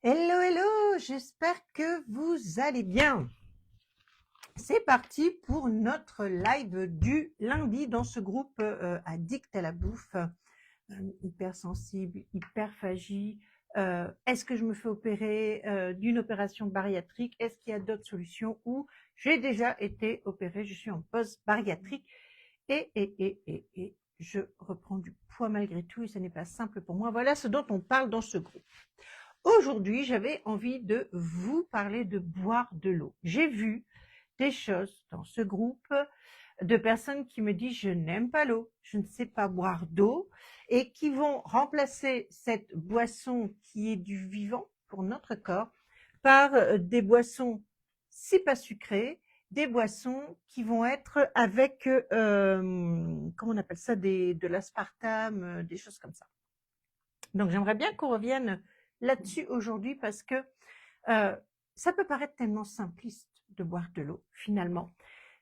Hello, hello, j'espère que vous allez bien. C'est parti pour notre live du lundi dans ce groupe addict à la bouffe, hypersensible, hyperphagie. Est-ce que je me fais opérer d'une opération bariatrique? Est-ce qu'il y a d'autres solutions? Ou j'ai déjà été opérée, je suis en post-bariatrique et je reprends du poids malgré tout et ce n'est pas simple pour moi. Voilà ce dont on parle dans ce groupe. Aujourd'hui, j'avais envie de vous parler de boire de l'eau. J'ai vu des choses dans ce groupe de personnes qui me disent je n'aime pas l'eau, je ne sais pas boire d'eau et qui vont remplacer cette boisson qui est du vivant pour notre corps par des boissons si pas sucrées, des boissons qui vont être avec comment on appelle ça, de l'aspartame, des choses comme ça. Donc j'aimerais bien qu'on revienne là-dessus aujourd'hui parce que ça peut paraître tellement simpliste de boire de l'eau finalement.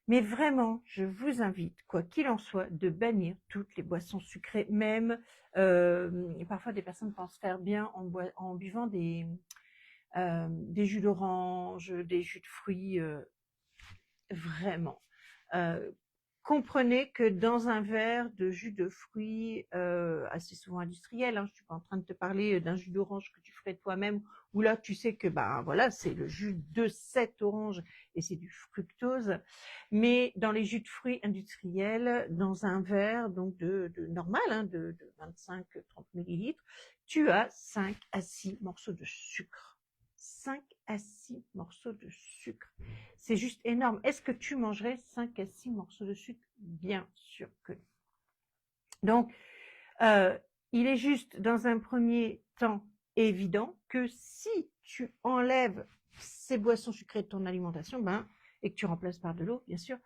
Mais vraiment, je vous invite, quoi qu'il en soit, de bannir toutes les boissons sucrées, même parfois des personnes pensent faire bien en buvant des jus d'orange, des jus de fruits, vraiment. Euh, Comprenez que dans un verre de jus de fruits, assez souvent industriel, je suis pas en train de te parler d'un jus d'orange que tu ferais toi-même, où là tu sais que voilà, c'est le jus de cette orange et c'est du fructose. Mais dans les jus de fruits industriels, dans un verre donc de normal, de 25-30 millilitres, tu as 5 à 6 morceaux de sucre. 5 à 6 morceaux de sucre. C'est juste énorme. Est-ce que tu mangerais 5 à 6 morceaux de sucre? Bien sûr que non. Donc, euh, il est juste dans un premier temps évident que si tu enlèves ces boissons sucrées de ton alimentation, et que tu remplaces par de l'eau, bien sûr,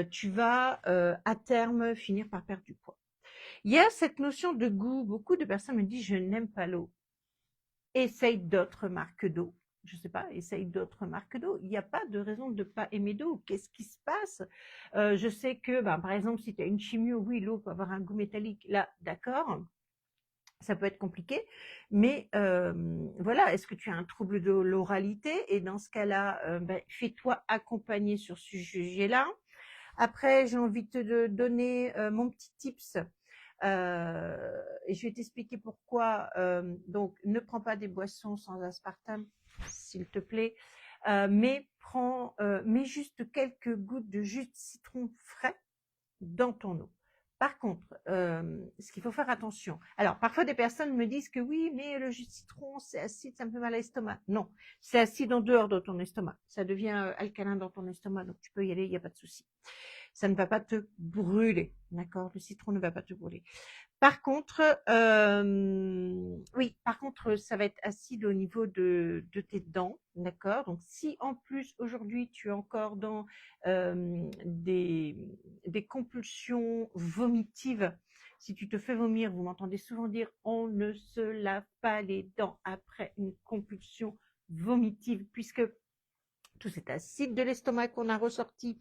tu vas à terme finir par perdre du poids. Il y a cette notion de goût. Beaucoup de personnes me disent je n'aime pas l'eau. Essaye d'autres marques d'eau. Je ne sais pas, essaye d'autres marques d'eau. Il n'y a pas de raison de ne pas aimer d'eau. Qu'est-ce qui se passe? Je sais que, par exemple, si tu as une chimio, oui, l'eau peut avoir un goût métallique. Là, d'accord, ça peut être compliqué. Mais voilà, est-ce que tu as un trouble de l'oralité? Et dans ce cas-là, fais-toi accompagner sur ce sujet-là. Après, j'ai envie de te donner mon petit tips. Et je vais t'expliquer pourquoi. Donc, ne prends pas des boissons sans aspartame, s'il te plaît, mais mets juste quelques gouttes de jus de citron frais dans ton eau. Par contre, ce qu'il faut faire attention. Alors, parfois des personnes me disent que oui, mais le jus de citron, c'est acide, ça me fait mal à l'estomac. Non, c'est acide en dehors de ton estomac. Ça devient alcalin dans ton estomac, donc tu peux y aller, il n'y a pas de souci. Ça ne va pas te brûler, d'accord? Le citron ne va pas te brûler. Par contre, oui, par contre, ça va être acide au niveau de tes dents, d'accord? Donc, si en plus aujourd'hui tu es encore dans des compulsions vomitives, si tu te fais vomir, vous m'entendez souvent dire on ne se lave pas les dents après une compulsion vomitive, puisque tout cet acide de l'estomac qu'on a ressorti,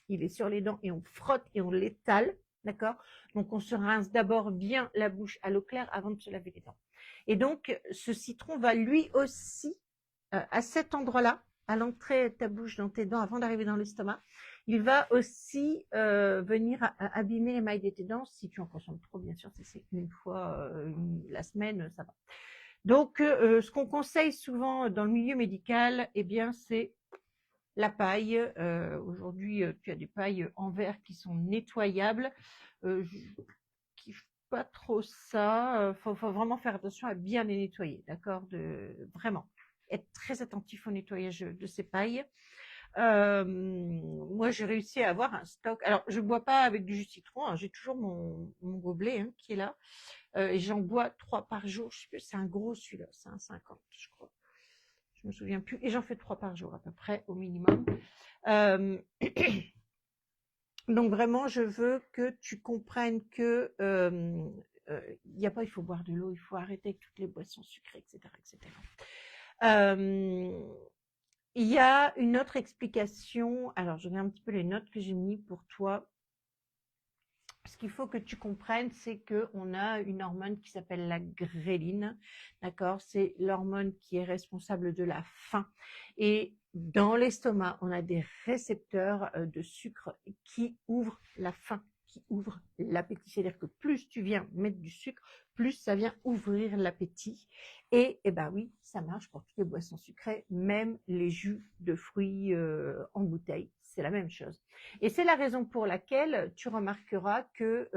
il est sur les dents et on frotte et on l'étale, d'accord? Donc on se rince d'abord bien la bouche à l'eau claire avant de se laver les dents. Et donc ce citron va lui aussi, à cet endroit-là, à l'entrée de ta bouche dans tes dents avant d'arriver dans l'estomac, il va aussi venir abîmer les mailles de tes dents si tu en consommes trop, bien sûr, si c'est une fois la semaine, ça va. Donc ce qu'on conseille souvent dans le milieu médical, eh bien c'est la paille. Aujourd'hui, tu as des pailles en verre qui sont nettoyables. Je kiffe pas trop ça. Faut vraiment faire attention à bien les nettoyer, d'accord? Vraiment être très attentif au nettoyage de ces pailles. Moi, j'ai réussi à avoir un stock. Alors, je bois pas avec du jus de citron. J'ai toujours mon gobelet qui est là. Et j'en bois 3 par jour. Je sais plus, c'est un gros celui-là, c'est un 50, je crois. Je me souviens plus. Et j'en fais 3 par jour à peu près au minimum. Euh, donc vraiment, je veux que tu comprennes que il n'y a pas, il faut boire de l'eau, il faut arrêter avec toutes les boissons sucrées, etc., etc. Il y a une autre explication. Alors, je regarde un petit peu les notes que j'ai mis pour toi. ce qu'il faut que tu comprennes, c'est qu'on a une hormone qui s'appelle la gréline, d'accord? C'est l'hormone qui est responsable de la faim. Et dans l'estomac, on a des récepteurs de sucre qui ouvrent la faim, qui ouvrent l'appétit. C'est-à-dire que plus tu viens mettre du sucre, plus ça vient ouvrir l'appétit. Et ben oui, ça marche pour toutes les boissons sucrées, même les jus de fruits en bouteille. C'est la même chose. Et c'est la raison pour laquelle tu remarqueras que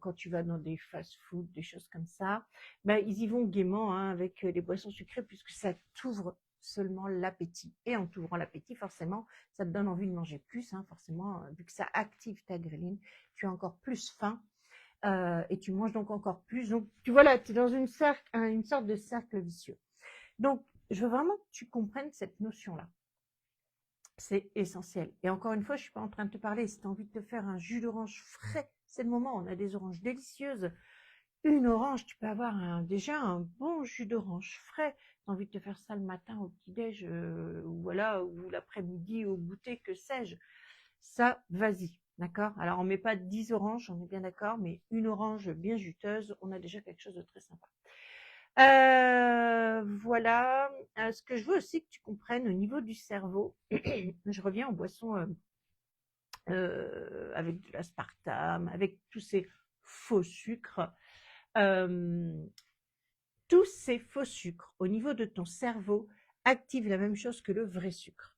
quand tu vas dans des fast-food, des choses comme ça, ben, ils y vont gaiement hein, avec des boissons sucrées puisque ça t'ouvre seulement l'appétit. Et en t'ouvrant l'appétit, forcément, ça te donne envie de manger plus. Hein, forcément, vu que ça active ta gréline, tu as encore plus faim et tu manges donc encore plus. Donc, tu vois là, tu es dans une sorte de cercle vicieux. Donc, je veux vraiment que tu comprennes cette notion-là. C'est essentiel. Et encore une fois, je ne suis pas en train de te parler. Si tu as envie de te faire un jus d'orange frais, c'est le moment. On a des oranges délicieuses. Une orange, tu peux avoir déjà un bon jus d'orange frais. Tu as envie de te faire ça le matin au petit-déj, ou voilà, ou l'après-midi au goûter, que sais-je. Ça, vas-y. D'accord? Alors, on ne met pas 10 oranges, on est bien d'accord, mais une orange bien juteuse, on a déjà quelque chose de très sympa. Voilà. Ce que je veux aussi que tu comprennes au niveau du cerveau, je reviens aux boissons avec de l'aspartame, avec tous ces faux sucres. Tous ces faux sucres au niveau de ton cerveau activent la même chose que le vrai sucre.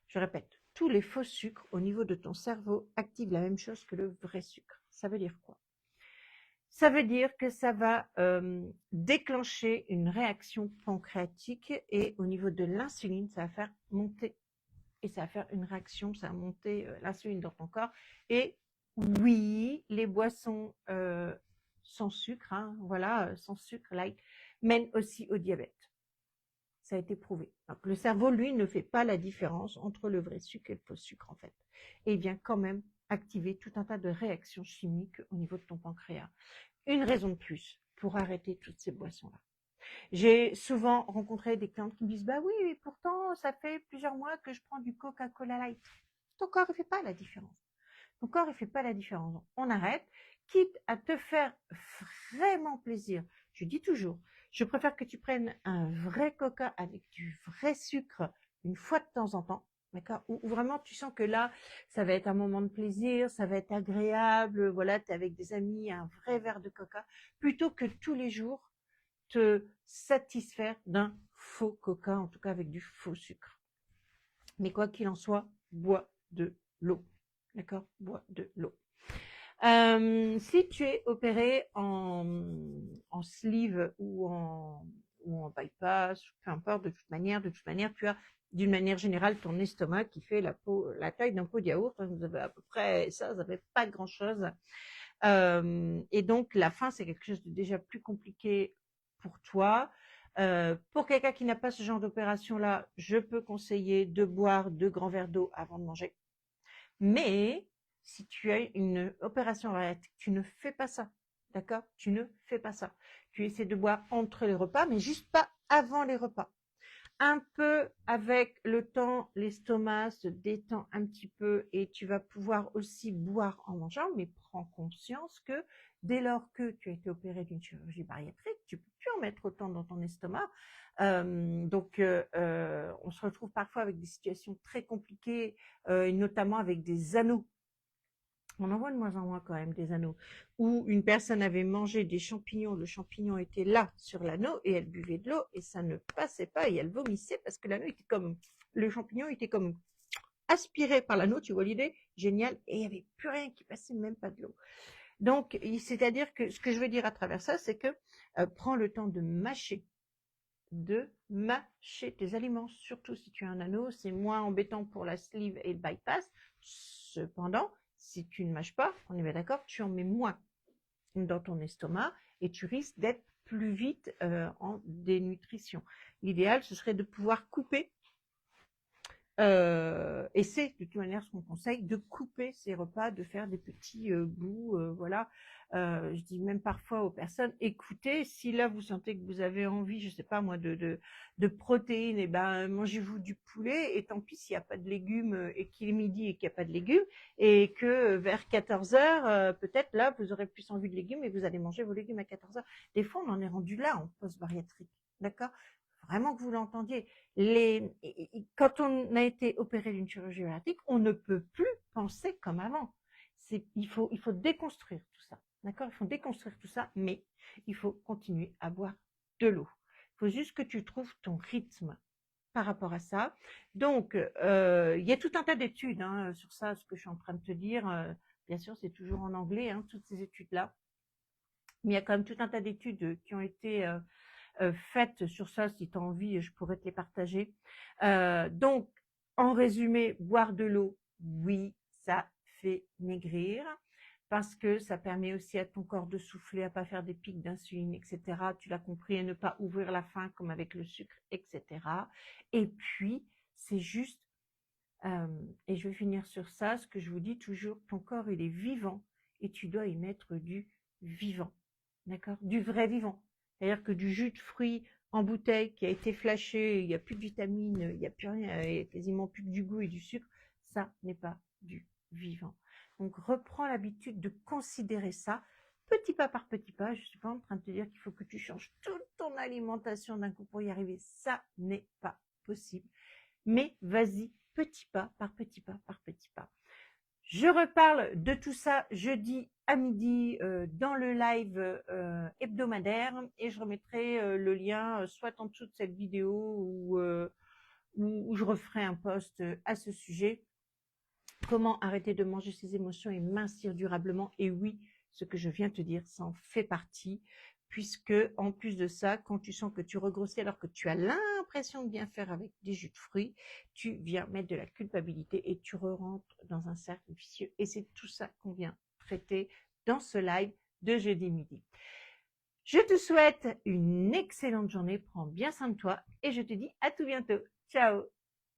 Je répète, tous les faux sucres au niveau de ton cerveau activent la même chose que le vrai sucre. Ça veut dire quoi? Ça veut dire que ça va déclencher une réaction pancréatique et au niveau de l'insuline, ça va faire monter et ça va faire une réaction, ça va monter l'insuline dans ton corps. Et oui, les boissons sans sucre, hein, voilà, sans sucre, like, mènent aussi au diabète. Ça a été prouvé. Donc, le cerveau, lui, ne fait pas la différence entre le vrai sucre et le faux sucre, en fait. Et il vient quand même activer tout un tas de réactions chimiques au niveau de ton pancréas. Une raison de plus pour arrêter toutes ces boissons-là. J'ai souvent rencontré des clientes qui me disent « Bah oui, pourtant, ça fait plusieurs mois que je prends du Coca-Cola Light. » Ton corps ne fait pas la différence. Ton corps ne fait pas la différence. On arrête, quitte à te faire vraiment plaisir. Je dis toujours, je préfère que tu prennes un vrai Coca avec du vrai sucre une fois de temps en temps, d'accord, où vraiment tu sens que là, ça va être un moment de plaisir, ça va être agréable, voilà, tu es avec des amis, un vrai verre de Coca, plutôt que tous les jours te satisfaire d'un faux Coca, en tout cas avec du faux sucre. Mais quoi qu'il en soit, bois de l'eau. D'accord? Bois de l'eau. Si tu es opéré en sleeve ou en bypass, peu importe, de toute manière, tu as d'une manière générale ton estomac qui fait la taille d'un pot de yaourt. Vous avez à peu près ça fait pas grand chose. Et donc la faim, c'est quelque chose de déjà plus compliqué pour toi. Pour quelqu'un qui n'a pas ce genre d'opération-là, je peux conseiller de boire 2 grands verres d'eau avant de manger. Mais si tu as une opération bariatrique, tu ne fais pas ça. D'accord? Tu ne fais pas ça. Tu essaies de boire entre les repas, mais juste pas avant les repas. Un peu avec le temps, l'estomac se détend un petit peu et tu vas pouvoir aussi boire en mangeant, mais prends conscience que dès lors que tu as été opéré d'une chirurgie bariatrique, tu peux plus en mettre autant dans ton estomac. Donc, on se retrouve parfois avec des situations très compliquées, et notamment avec des anneaux. On en voit de moins en moins quand même des anneaux, où une personne avait mangé des champignons, le champignon était là sur l'anneau et elle buvait de l'eau et ça ne passait pas et elle vomissait parce que l'anneau était comme, le champignon était comme aspiré par l'anneau, tu vois l'idée? Génial. Et il n'y avait plus rien qui passait, même pas de l'eau. Donc, c'est-à-dire que ce que je veux dire à travers ça, c'est que prends le temps de mâcher tes aliments, surtout si tu as un anneau, c'est moins embêtant pour la sleeve et le bypass. Cependant, si tu ne mâches pas, on est bien d'accord, tu en mets moins dans ton estomac et tu risques d'être plus vite en dénutrition. L'idéal, ce serait de pouvoir couper Et c'est de toute manière ce qu'on conseille, de couper ces repas, de faire des petits bouts, voilà. Je dis même parfois aux personnes, écoutez, si là vous sentez que vous avez envie, je sais pas moi, de protéines, et ben mangez-vous du poulet, et tant pis s'il n'y a pas de légumes et qu'il est midi et qu'il n'y a pas de légumes, et que vers 14 heures, peut-être là vous aurez plus envie de légumes et vous allez manger vos légumes à 14 heures. Des fois on en est rendu là en post-bariatrique, d'accord? Vraiment que vous l'entendiez. Quand on a été opéré d'une chirurgie bariatrique, on ne peut plus penser comme avant. Il faut déconstruire tout ça. D'accord? Il faut déconstruire tout ça, mais il faut continuer à boire de l'eau. Il faut juste que tu trouves ton rythme par rapport à ça. Donc, il y a tout un tas d'études sur ça, ce que je suis en train de te dire. Bien sûr, c'est toujours en anglais, toutes ces études-là. Mais il y a quand même tout un tas d'études qui ont été faites sur ça. Si tu as envie, je pourrais te les partager. Donc, en résumé, boire de l'eau, oui, ça fait maigrir parce que ça permet aussi à ton corps de souffler, à pas faire des pics d'insuline, etc. Tu l'as compris, à ne pas ouvrir la faim comme avec le sucre, etc. Et puis, c'est juste, et je vais finir sur ça, ce que je vous dis toujours, ton corps, il est vivant et tu dois y mettre du vivant, d'accord? Du vrai vivant. C'est-à-dire que du jus de fruits en bouteille qui a été flashé, il n'y a plus de vitamines, il n'y a plus rien, il n'y a quasiment plus que du goût et du sucre, ça n'est pas du vivant. Donc reprends l'habitude de considérer ça petit pas par petit pas. Je ne suis pas en train de te dire qu'il faut que tu changes toute ton alimentation d'un coup pour y arriver. Ça n'est pas possible. Mais vas-y, petit pas par petit pas par petit pas. Je reparle de tout ça jeudi à midi dans le live hebdomadaire et je remettrai le lien soit en dessous de cette vidéo ou je referai un post à ce sujet. Comment arrêter de manger ses émotions et mincir durablement? Et oui, ce que je viens de te dire, ça en fait partie, puisque en plus de ça, quand tu sens que tu regrossis alors que tu as l'impression de bien faire avec des jus de fruits, tu viens mettre de la culpabilité et tu rentres dans un cercle vicieux. Et c'est tout ça qu'on vient traiter dans ce live de jeudi midi. Je te souhaite une excellente journée, prends bien soin de toi et je te dis à tout bientôt. Ciao!